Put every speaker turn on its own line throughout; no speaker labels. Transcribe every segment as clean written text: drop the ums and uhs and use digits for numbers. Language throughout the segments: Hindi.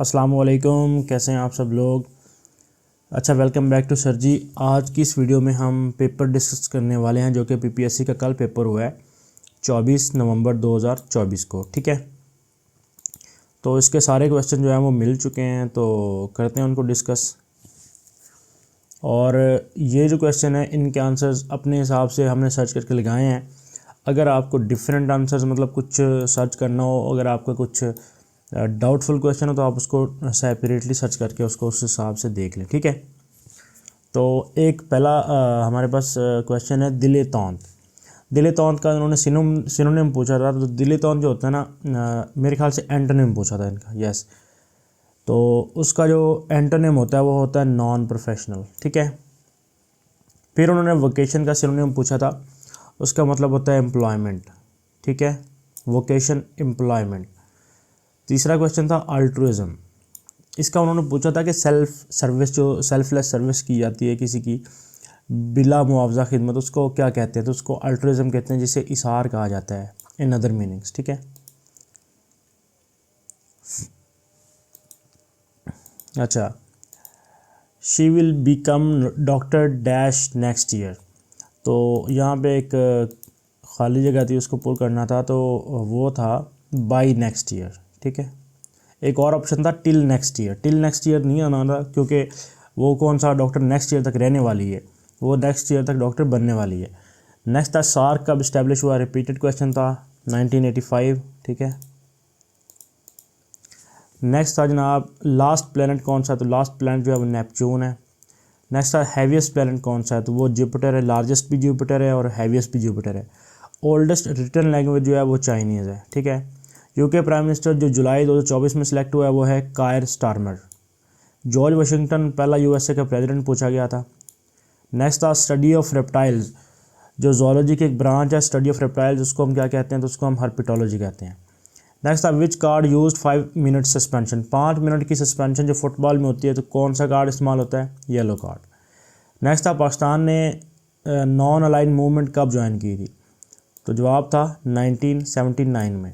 अस्सलाम वालेकुम, कैसे हैं आप सब लोग। अच्छा, वेलकम बैक टू सर जी। आज की इस वीडियो में हम पेपर डिस्कस करने वाले हैं जो कि पीपीएससी का कल पेपर हुआ है 24 नवंबर 2024 को। ठीक है, तो इसके सारे क्वेश्चन जो हैं वो मिल चुके हैं, तो करते हैं उनको डिस्कस। और ये जो क्वेश्चन है इनके आंसर्स अपने हिसाब से हमने सर्च करके लगाए हैं। अगर आपको डिफरेंट आंसर्स मतलब कुछ सर्च करना हो, अगर आपका कुछ डाउटफुल क्वेश्चन हो तो आप उसको सेपरेटली सर्च करके उसको उस हिसाब से देख लें। ठीक है, तो एक पहला हमारे पास क्वेश्चन है दिले तौंत। दिले तौंत का उन्होंने सिनोनिम पूछा था। तो दिले तौंत जो होता है ना, मेरे ख्याल से एंटोनिम पूछा था इनका। यस, तो उसका जो एंटोनिम होता है वो होता है नॉन प्रोफेशनल। ठीक है, फिर उन्होंने वोकेशन का सिनोनिम पूछा था, उसका मतलब होता है एम्प्लॉयमेंट। ठीक है, वोकेशन एम्प्लॉयमेंट। तीसरा क्वेश्चन था अल्ट्रुइज्म। इसका उन्होंने पूछा था कि सेल्फ सर्विस, जो सेल्फलेस सर्विस की जाती है किसी की बिला मुआवजा खिदमत, उसको क्या कहते हैं? तो उसको अल्ट्रुइज्म कहते हैं, जिसे इसार कहा जाता है इन अदर मीनिंग्स। ठीक है, अच्छा, she will become doctor dash next year. तो यहाँ पे एक खाली जगह थी, उसको पुर करना था, तो वो था बाई नेक्स्ट ईयर। ठीक है, एक और ऑप्शन था till next year. Till next year नहीं आना था, क्योंकि वो कौन सा डॉक्टर नेक्स्ट ईयर तक रहने वाली है, वो नेक्स्ट ईयर तक डॉक्टर बनने वाली है। नेक्स्ट था सार्क कब इस्टेब्लिश हुआ, रिपीटेड क्वेश्चन था 1985। ठीक है, नेक्स्ट था जनाब लास्ट प्लैनेट कौन सा, तो लास्ट प्लैनेट जो है वो नेपच्यून है। नेक्स्ट था हैवीएस्ट प्लैनेट कौन सा है, तो वो जुपिटर है। लार्जेस्ट भी जुपिटर है और हैवीएस्ट भी जुपिटर है। ओल्डेस्ट रिटन लैंग्वेज जो है वो चाइनीज़ है। ठीक है, यूके प्राइम मिनिस्टर जो जुलाई 2024 में सिलेक्ट हुआ है वो है कायर स्टारमर। जॉर्ज वाशिंगटन पहला यूएसए का प्रेसिडेंट पूछा गया था। नेक्स्ट था स्टडी ऑफ रेप्टाइल्स, जो जोलॉजी की एक ब्रांच है स्टडी ऑफ रेप्टाइल्स, उसको हम क्या कहते हैं? तो उसको हम हर्पिटोलॉजी कहते हैं। नेक्स्ट था which card used 5 minute suspension. 5 minute की सस्पेंशन जो फुटबॉल में होती है, तो कौन सा कार्ड इस्तेमाल होता है? Yellow card. नेक्स्ट था पाकिस्तान ने नॉन अलाइन मूवमेंट कब ज्वाइन की थी, तो जवाब था 1979 में।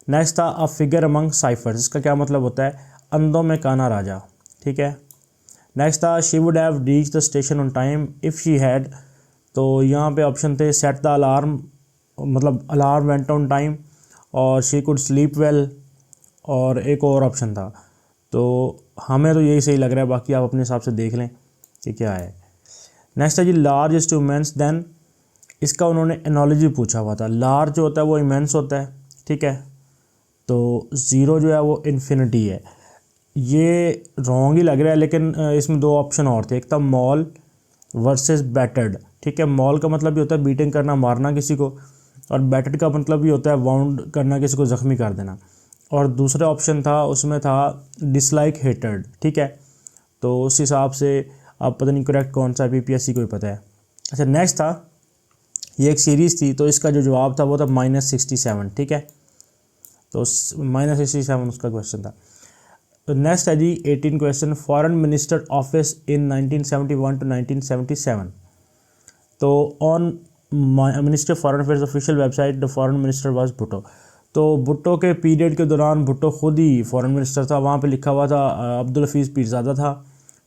नेक्स्ट था अ फिगर अमंग साइफर्स, इसका क्या मतलब होता है? अंधों में काना राजा। ठीक है, नेक्स्ट था she would have reach the station on time if she had. तो यहाँ पे ऑप्शन थे सेट द अलार्म, मतलब अलार्म वेंट ऑन टाइम, और शी कुड स्लीप वेल, और एक और ऑप्शन था। तो हमें तो यही सही लग रहा है, बाकी आप अपने हिसाब से देख लें कि क्या है। नेक्स्ट है जी large is to immense then. इसका उन्होंने एनोलॉजी पूछा हुआ था। लार्ज जो होता है वो इमेंस होता है। ठीक है, तो ज़ीरो जो है वो इन्फिनिटी है। ये रॉन्ग ही लग रहा है, लेकिन इसमें दो ऑप्शन और थे। एक था मॉल वर्सेस बैटर्ड। ठीक है, मॉल का मतलब भी होता है बीटिंग करना, मारना किसी को, और बैटर्ड का मतलब भी होता है वाउंड करना, किसी को ज़ख्मी कर देना। और दूसरा ऑप्शन था, उसमें था डिसलाइक हेटेड। ठीक है, तो उस हिसाब से आप पता नहीं करेक्ट कौन सा, पीपीएससी को ही पता है। अच्छा, नेक्स्ट था, ये एक सीरीज़ थी, तो इसका जो जवाब था वो था -67। ठीक है, तो -67 उसका क्वेश्चन था। तो नेक्स्ट है जी 18 question, foreign minister office in 1971 to 1977। तो on minister foreign affairs official website the foreign minister was Bhutto. तो भुट्टो के पीरियड के दौरान भुट्टो खुद ही फॉरेन मिनिस्टर था। वहाँ पे लिखा हुआ था अब्दुल हफीज़ पीरज़ादा था।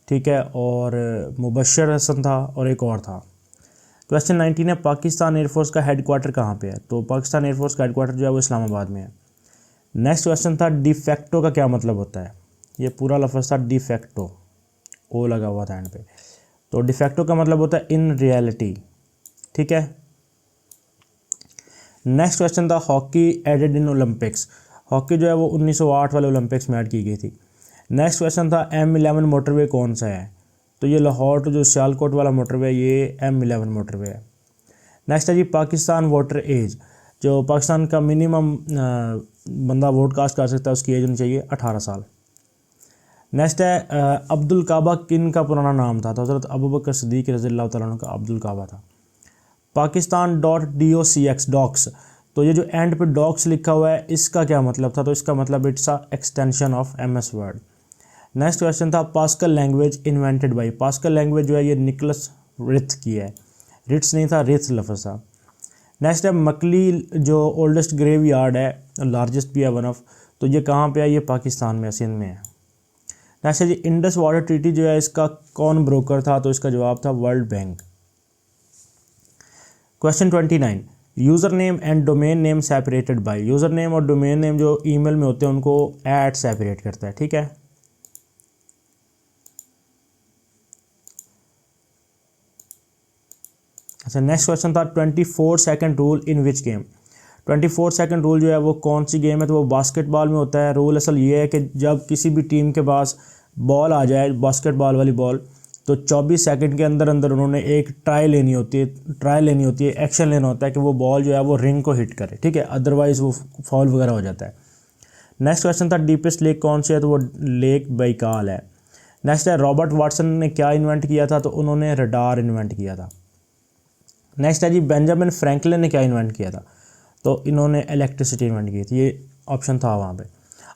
ठीक है, और मुबशर हसन था, और एक और था। क्वेश्चन 19 है पाकिस्तान एयरफोर्स का हेडक्वार्टर कहाँ पे है, तो पाकिस्तान एयरफोर्स का हेडक्वार्टर जो है वो इस्लामाबाद में है। नेक्स्ट क्वेश्चन था डिफेक्टो का क्या मतलब होता है। ये पूरा लफ्ज़ था डिफेक्टो, ओ लगा हुआ था एंड पे। तो डिफेक्टो का मतलब होता है इन रियलिटी। ठीक है, नेक्स्ट क्वेश्चन था hockey added in Olympics. Hockey जो है वो 1908 वाले ओलंपिक्स में ऐड की गई थी। नेक्स्ट क्वेश्चन था M11 मोटरवे कौन सा है, तो ये लाहौर टू जो सियालकोट वाला मोटरवे, ये M11 मोटरवे है। नेक्स्ट है जी पाकिस्तान वोटर एज। जो पाकिस्तान का मिनिमम बंदा वोट कास्ट कर सकता है, उसकी एज होनी चाहिए 18 साल। नेक्स्ट है अब्दुल काबा किन का पुराना नाम था, तो हज़रत अबू बकर सिद्दीक़ रज़ियल्लाहु तआला अन्हु का अब्दुल काबा था। पाकिस्तान .docx डॉक्स, तो ये जो एंड पे डॉक्स लिखा हुआ है इसका क्या मतलब था, तो इसका मतलब it's a extension of MS word. Next question था Pascal language invented by. Pascal language जो है ये निकोलस रिथ की है, रिट्स नहीं था, रिथ लफ्ज़ था। नेक्स्ट है मकली जो ओल्डेस्ट ग्रेव यार्ड है, लार्जेस्ट भी है वन ऑफ, तो ये कहाँ पे है, ये पाकिस्तान में, सिंध में है। नेक्स्ट है जी इंडस वाटर ट्रीटी जो है इसका कौन ब्रोकर था, तो इसका जवाब था world bank. Question 29, user name and domain name separated by. User name और डोमेन नेम जो ईमेल में होते हैं उनको ऐट सेपरेट करता है, ठीक है। अच्छा नेक्स्ट क्वेश्चन था 24 second rule in which game. 24 second rule जो है वो कौन सी गेम है, तो वो बास्केटबॉल में होता है। रूल असल ये है कि जब किसी भी टीम के पास बॉल आ जाए, बास्केटबॉल वाली बॉल, तो 24 सेकंड के अंदर अंदर उन्होंने एक ट्राई लेनी होती है, एक्शन लेना होता है कि वो बॉल जो है वो रिंग को हिट करे, ठीक है, अदरवाइज़ वो फॉल वगैरह हो जाता है। नेक्स्ट क्वेश्चन था डीपेस्ट लेक कौन सी है, तो वो लेक बैकाल है। नेक्स्ट है रॉबर्ट वाटसन ने क्या इन्वेंट किया था, तो उन्होंने रडार इन्वेंट किया था। नेक्स्ट है जी बेंजामिन फ्रैंकलिन ने क्या इन्वेंट किया था, तो इन्होंने इलेक्ट्रिसिटी इन्वेंट की थी, ये ऑप्शन था वहाँ पे।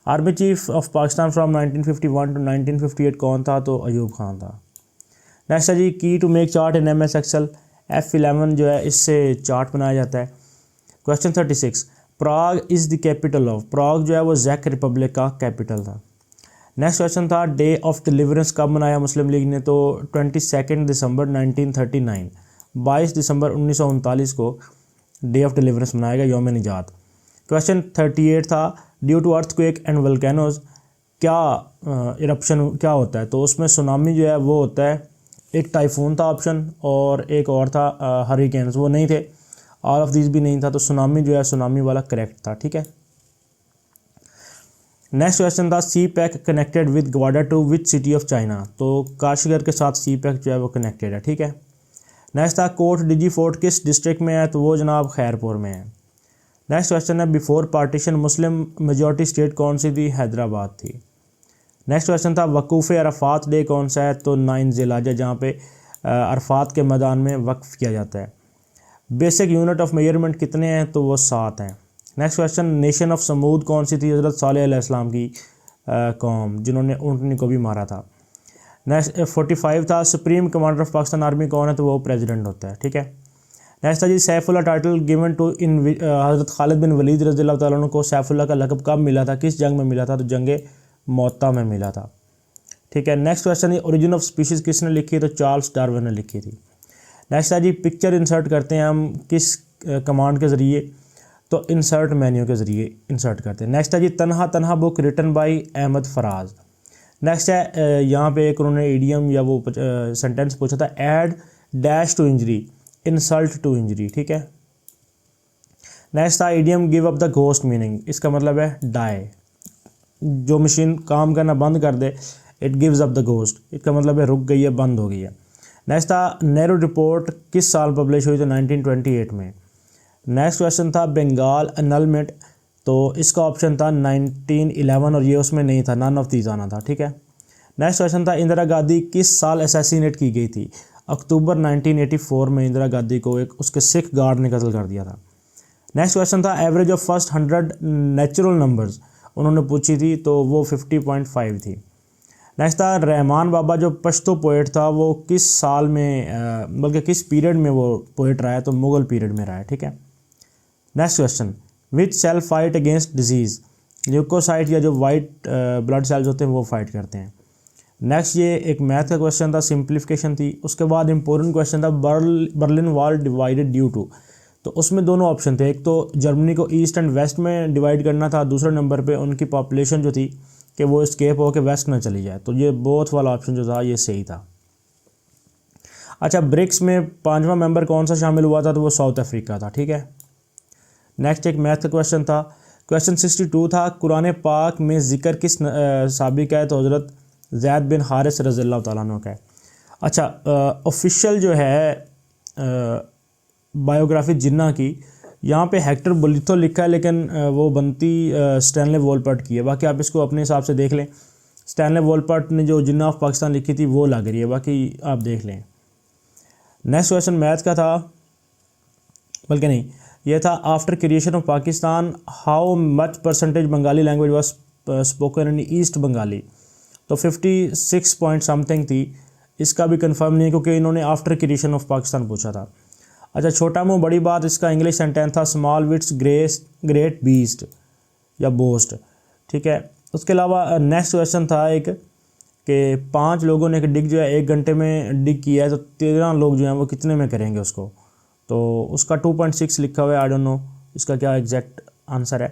Army chief of Pakistan from 1951 to 1958 कौन था, तो अयूब खान था। नेक्स्ट है जी key to make chart in MS Excel. F11 जो है इससे चार्ट बनाया जाता है। Question 36, Prague is the capital of. Prague जो है वो जैक रिपब्लिक का कैपिटल था। नेक्स्ट क्वेश्चन था डे ऑफ डिलीवरेंस कब मनाया मुस्लिम लीग ने, तो 22 दिसंबर 1939, 22 दिसंबर 1939 को डे ऑफ डिलीवरेंस मनाया गया, यौम निजात। क्वेश्चन 38 था due to earthquake and volcanoes क्या इरप्शन क्या होता है, तो उसमें सुनामी जो है वो होता है। एक टाइफून था ऑप्शन और एक और था हरिकेन्स, वो नहीं थे, ऑल ऑफ दिस भी नहीं था, तो सुनामी जो है सुनामी वाला करेक्ट था, ठीक है। नेक्स्ट क्वेश्चन था CPEC connected with Gwadar to which city of China, तो काशीगर के साथ सी पैक जो है वो कनेक्टेड है, ठीक है। नेक्स्ट था कोट डिजी फोर्ट किस डिस्ट्रिक्ट में है, तो वो जनाब खैरपुर में है। नेक्स्ट क्वेश्चन है before partition Muslim majority state कौन सी थी, हैदराबाद थी। नेक्स्ट क्वेश्चन था वकूफ़ अरफात डे कौन सा है, तो 9 ज़िलहिज्जा, जहाँ पे अरफात के मैदान में वक्फ किया जाता है। बेसिक यूनिट ऑफ मेजरमेंट कितने हैं, तो वो 7 हैं। नेक्स्ट क्वेश्चन नेशन ऑफ समूद कौन सी थी, हज़रत सालेह अलैहिस्सलाम की कौम जिन्होंने ऊँटनी को भी मारा था। नेक्स्ट 45 था supreme commander of Pakistan army कौन है, तो वो प्रेसिडेंट होता है, ठीक है। नेक्स्ट था जी सैफुल्लाह टाइटल गिवन टू इन हज़रत खालिद बिन वलीद रज़ियल्लाहु तआला अन्हु को सैफुल्लाह का लक़ब कब मिला था, किस जंग में मिला था, तो जंग मोता में मिला था, ठीक है। नेक्स्ट क्वेश्चन है ओरिजिन ऑफ स्पीशीज़ किसने लिखी, तो चार्ल्स डार्विन ने लिखी थी। नेक्स्ट है जी पिक्चर इंसर्ट करते हैं हम किस कमांड के ज़रिए, तो इंसर्ट मेन्यू के ज़रिए इंसर्ट करते हैं। नेक्स्ट है जी Tanha Tanha book written by Ahmad Faraz. Next है यहाँ पे एक उन्होंने ईडियम या वो सेंटेंस पूछा था add dash to injury, insult to injury, ठीक है। नेक्स्ट था idiom give up the ghost meaning, इसका मतलब है डाई, जो मशीन काम करना बंद कर दे, it gives up the ghost, इसका मतलब है रुक गई है, बंद हो गई है। नेक्स्ट था नेहरू रिपोर्ट किस साल पब्लिश हुई, तो 1928 में। नेक्स्ट क्वेश्चन था बंगाल अनलमेंट, तो इसका ऑप्शन था 1911 और ये उसमें नहीं था, नन ऑफ दीज आना था, ठीक है। नेक्स्ट क्वेश्चन था इंदिरा गांधी किस साल असैसिनेट की गई थी, अक्टूबर 1984 में इंदिरा गांधी को एक उसके सिख गार्ड ने कत्ल कर दिया था। नेक्स्ट क्वेश्चन था average of first 100 natural numbers उन्होंने पूछी थी, तो वो 50.5 थी। नेक्स्ट था रहमान बाबा जो पश्तो पोइट था वो किस साल में बल्कि किस पीरियड में वो पोइट रहा है, तो मुग़ल पीरियड में रहा है, ठीक है। Next question which cell fight against disease, leucocyte या जो वाइट ब्लड सेल्स होते हैं वो फाइट करते हैं। नेक्स्ट ये एक मैथ का क्वेश्चन था, सिंप्लीफिकेशन थी। उसके बाद इंपॉर्टेंट क्वेश्चन था Berlin wall divided due to, तो उसमें दोनों ऑप्शन थे, एक तो जर्मनी को ईस्ट एंड वेस्ट में डिवाइड करना था, दूसरे नंबर पे उनकी पॉपुलेशन जो थी कि वो स्केप हो के वेस्ट ना चली जाए, तो ये बोथ वाला ऑप्शन जो था ये सही था। अच्छा ब्रिक्स में 5वां मेंबर कौन सा शामिल हुआ था, तो वो साउथ अफ्रीका था, ठीक है। नेक्स्ट एक मैथ का क्वेश्चन था, क्वेश्चन 62 था कुरान पाक में ज़िक्र किस साहबी का है, तो हज़रत ज़ैद बिन हारिस रज़ियल्लाहु तआला अन्हु का है। अच्छा ऑफिशियल जो है बायोग्राफी जिन्ना की, यहाँ पे हेक्टर बुलिथो लिखा है, लेकिन वो बनती स्टैनले वॉलपर्ट की है, बाकी आप इसको अपने हिसाब से देख लें। स्टैनले वॉलपर्ट ने जो जिन्ना ऑफ पाकिस्तान लिखी थी वो लग रही है, बाकी आप देख लें। नेक्स्ट क्वेश्चन मैथ का था, बल्कि नहीं ये था after creation of Pakistan how much percentage Bengali language was spoken in east Bengali, तो 56 पॉइंट समथिंग थी। इसका भी कंफर्म नहीं है क्योंकि इन्होंने आफ्टर क्रिएशन ऑफ पाकिस्तान पूछा था। अच्छा छोटा मुँह बड़ी बात, इसका इंग्लिश सेंटेंस था स्मॉल विट्स ग्रेट बीस्ट या बोस्ट, ठीक है। उसके अलावा नेक्स्ट क्वेश्चन था एक कि 5 लोगों ने एक डिग जो है 1 घंटे में डिग किया है, तो 13 लोग जो हैं वो कितने में करेंगे उसको। तो उसका 2.6 लिखा हुआ है, आई डोंट नो इसका क्या एग्जैक्ट आंसर है।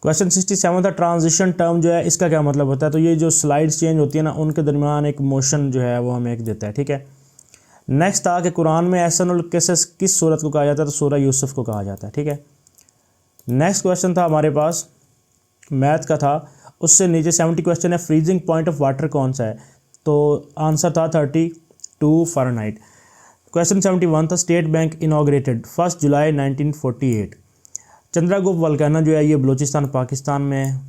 क्वेश्चन 67 था ट्रांजिशन टर्म जो है इसका क्या मतलब होता है। तो ये जो स्लाइड्स चेंज होती है ना, उनके दरमियान एक मोशन जो है वो हमें एक देता है, ठीक है। नेक्स्ट था कि कुरान में एहसनुल क़िसस किस सूरत को कहा जाता है, तो सूरह यूसुफ को कहा जाता है, ठीक है। नेक्स्ट क्वेश्चन था हमारे पास मैथ का था, उससे नीचे 70 क्वेश्चन है फ्रीजिंग पॉइंट ऑफ वाटर कौन सा है, तो आंसर था 32 फ़ारेनहाइट। क्वेश्चन 71 था स्टेट बैंक इनॉग्रेटेड 1 जुलाई 1948। चंद्रागुप्त वल्केनो जो है ये बलूचिस्तान पाकिस्तान में है।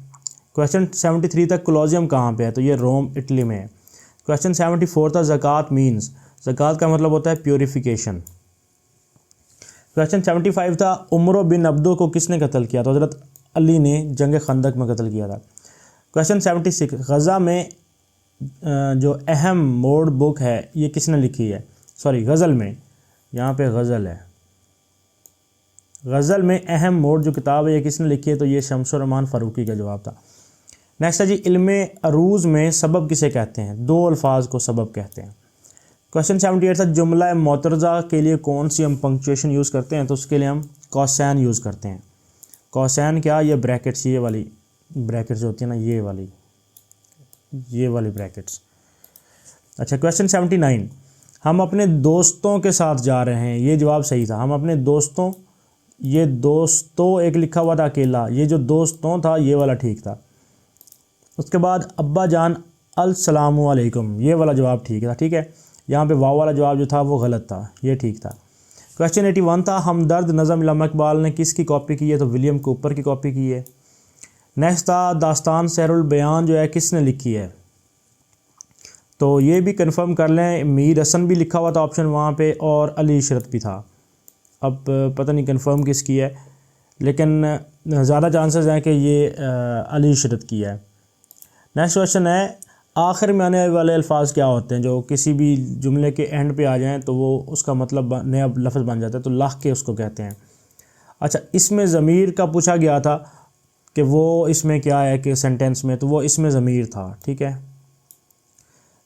क्वेश्चन 73 तक कोलोजियम कहाँ पे है, तो ये रोम इटली में है। क्वेश्चन 74 था ज़कात मीन्स, ज़कात का मतलब होता है प्योरीफिकेशन। क्वेश्चन 75 था उमर बिन अब्दो को किसने कत्ल किया, तो हज़रत अली ने जंग खंदक में कत्ल किया था। क्वेश्चन 76 गज़ा में जो अहम मोड बुक है ये किसने लिखी है, सॉरी गज़ल में, यहाँ पे गज़ल है, गज़ल में अहम मोड जो किताब है ये किसने लिखी है, तो ये शम्सुर रहमान फ़ारूकी का जवाब था। नेक्स्ट है जी इल्मे अरूज़ में सबब किसे कहते हैं, 2 अल्फाज को सबब कहते हैं। क्वेश्चन 78 था जुमला मोतरज़ा के लिए कौन सी हम पंक्चुएशन यूज़ करते हैं, तो उसके लिए हम कॉसैन यूज़ करते हैं। कॉसैन क्या, ये ब्रैकेट्स, ये वाली ब्रैकेट्स होती है ना, ये वाली ब्रैकेट्स। अच्छा क्वेश्चन 79 हम अपने दोस्तों के साथ जा रहे हैं, ये जवाब सही था। हम अपने दोस्तों, ये दोस्तों एक लिखा हुआ था अकेला, ये जो दोस्तों था ये वाला ठीक था। उसके बाद अब्बा जान अस्सलामु अलैकुम, ये वाला जवाब ठीक था, ठीक है। यहाँ पे वाव वाला जवाब जो था वो गलत था, ये ठीक था। क्वेश्चन 81 था हमदर्द नज़म इल्लामा इकबाल ने किसकी कॉपी की है, तो विलियम कूपर की कॉपी की है। नेक्स्ट था दास्तान सहरुल बयान जो है किसने लिखी है, तो ये भी कंफर्म कर लें, मीर हसन भी लिखा हुआ था ऑप्शन वहाँ पे, और अली इशरत भी था। अब पता नहीं कंफर्म किसकी है, लेकिन ज़्यादा चांसेस हैं कि ये अली इशरत की है। नेक्स्ट क्वेश्चन है आखिर में आने वाले अल्फाज क्या होते हैं, जो किसी भी जुमले के एंड पे आ जाएं तो वो उसका मतलब नया लफ्ज़ बन जाता है, तो लाख के उसको कहते हैं। अच्छा इसमें ज़मीर का पूछा गया था कि वो इसमें क्या है कि सेंटेंस में, तो वो इसमें ज़मीर था, ठीक है।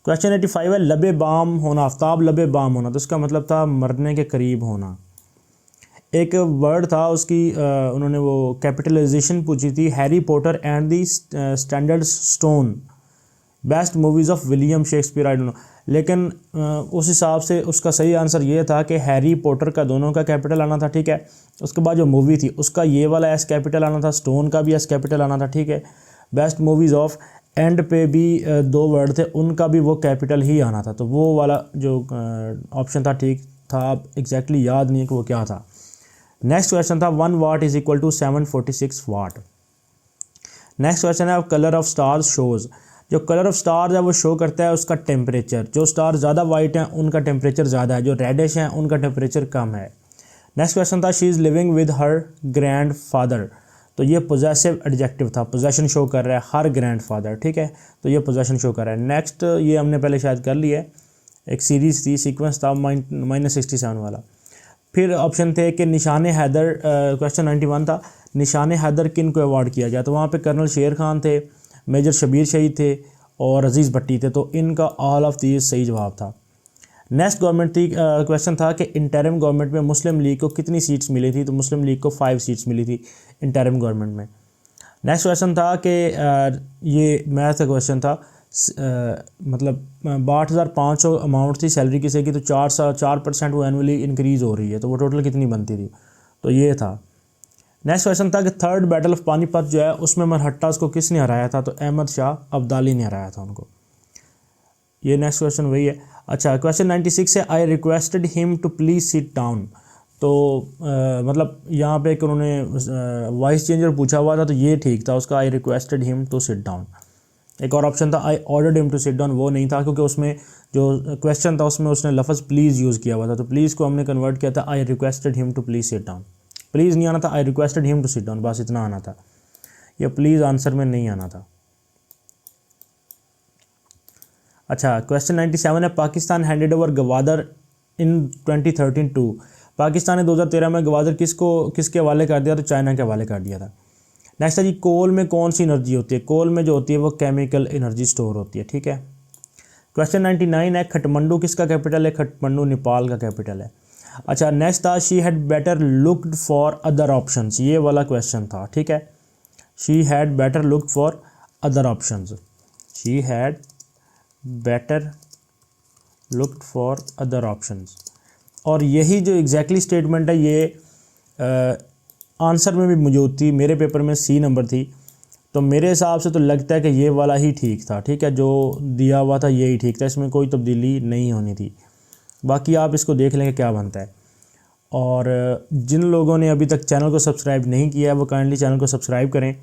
क्वेश्चन 85 है लबे बाम होना, आफ्ताब लबे बाम होना, तो उसका मतलब था मरने के करीब होना। एक वर्ड था उसकी उन्होंने वो कैपिटलाइजेशन पूछी थी, Harry Potter and the standard stone best movies of William Shakespeare, I don't know, लेकिन उस हिसाब से उसका सही आंसर ये था कि हैरी पॉटर का दोनों का कैपिटल आना था, ठीक है। उसके बाद जो मूवी थी उसका ये वाला एस कैपिटल आना था, स्टोन का भी एस कैपिटल आना था, ठीक है। बेस्ट मूवीज़ ऑफ एंड पे भी 2 वर्ड थे, उनका भी वो कैपिटल ही आना था, तो वो वाला जो ऑप्शन था ठीक था। अब एग्जैक्टली याद नहीं है कि वो क्या था। नेक्स्ट क्वेश्चन था 1 watt is equal to 746 watt. Next question है कलर ऑफ स्टार्स शोज़, जो कलर ऑफ स्टार्स है वो शो करता है उसका टेम्परेचर, जो स्टार ज़्यादा वाइट हैं उनका टेम्परेचर ज़्यादा है, जो रेडिश हैं उनका टेम्परेचर कम है। नेक्स्ट क्वेश्चन था she is living with her grand father, तो ये पोजेसिव एडजेक्टिव था, पोजेशन शो कर रहा है हर ग्रैंड फादर, ठीक है, तो ये पोजेशन शो कर रहा है। नेक्स्ट ये हमने पहले शायद कर लिया है, एक सीरीज़ थी, सीक्वेंस था -67 वाला। फिर ऑप्शन थे कि निशान हैदर, क्वेश्चन 91 था निशान हैदर किन को अवार्ड किया जाए, तो वहाँ पे कर्नल शेर खान थे, मेजर शबीर शहीद थे और अजीज़ भट्टी थे, तो इनका ऑल ऑफ दीज सही जवाब था। नेक्स्ट गवर्नमेंट थी, क्वेश्चन था कि इंटरिम गवर्नमेंट में मुस्लिम लीग को कितनी सीट्स मिली थी, तो मुस्लिम लीग को 5 सीट्स मिली थी इंटरिम गवर्नमेंट में। नेक्स्ट क्वेश्चन था कि ये मैथ का क्वेश्चन था, मतलब 62,500 अमाउंट थी सैलरी किसी की, तो 4% वो एनुअली इंक्रीज़ हो रही है, तो वो टोटल कितनी बनती थी, तो ये था। नेक्स्ट क्वेश्चन था कि थर्ड बैटल ऑफ पानीपत जो है उसमें मरहट्टास को किसने हराया था, तो अहमद शाह अब्दाली ने हराया था उनको। ये नेक्स्ट क्वेश्चन वही है। अच्छा क्वेश्चन 96 है I requested him to please sit down, तो मतलब यहाँ पे एक उन्होंने वॉइस चेंजर पूछा हुआ था, तो ये ठीक था उसका, I requested him to sit down. एक और ऑप्शन था I ordered him to sit down, वो नहीं था क्योंकि उसमें जो क्वेश्चन था उसमें उसने लफ्ज़ प्लीज़ यूज़ किया हुआ था, तो प्लीज़ को हमने कन्वर्ट किया था I requested him to please sit down. Please नहीं आना था, I requested him to sit down, बस इतना आना था, ये प्लीज़ आंसर में नहीं आना था। अच्छा क्वेश्चन 97 है Pakistan handed over Gwadar in 2013 to, Pakistan ने 2013 में गवादर किसके हवाले कर दिया, तो चाइना के हवाले कर दिया था। नेक्स्ट है जी कोल में कौन सी एनर्जी होती है, कोल में जो होती है वो केमिकल एनर्जी स्टोर होती है, ठीक है। क्वेश्चन 99 है खटमंडू किसका कैपिटल है, खटमंडू नेपाल का कैपिटल है। अच्छा नेक्स्ट था she had better looked for other options, ये वाला क्वेश्चन था, ठीक है। She had better looked for other options, she had better looked for other options, और यही जो एग्जैक्टली स्टेटमेंट है ये आंसर में भी मौजूद थी, मेरे पेपर में सी नंबर थी, तो मेरे हिसाब से तो लगता है कि ये वाला ही ठीक था, ठीक है, जो दिया हुआ था यही ठीक था, इसमें कोई तब्दीली नहीं होनी थी। बाकी आप इसको देख लेंगे क्या बनता है। और जिन लोगों ने अभी तक चैनल को सब्सक्राइब नहीं किया है वो काइंडली चैनल को सब्सक्राइब करें।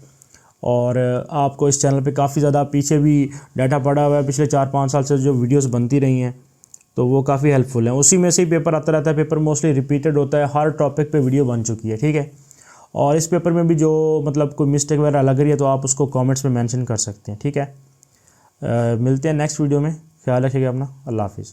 और आपको इस चैनल पे काफ़ी ज़्यादा पीछे भी डाटा पड़ा हुआ है, पिछले 4-5 साल से जो वीडियोस बनती रही हैं तो वो काफ़ी हेल्पफुल हैं, उसी में से ही पेपर आता रहता है, पेपर मोस्टली रिपीटेड होता है, हर टॉपिक पे वीडियो बन चुकी है, ठीक है। और इस पेपर में भी जो मतलब कोई मिस्टेक वगैरह लग रही है तो आप उसको कमेंट्स में मेंशन कर सकते हैं, ठीक है। मिलते हैं नेक्स्ट वीडियो में, ख्याल रखिएगा अपना, अल्लाह हाफिज़।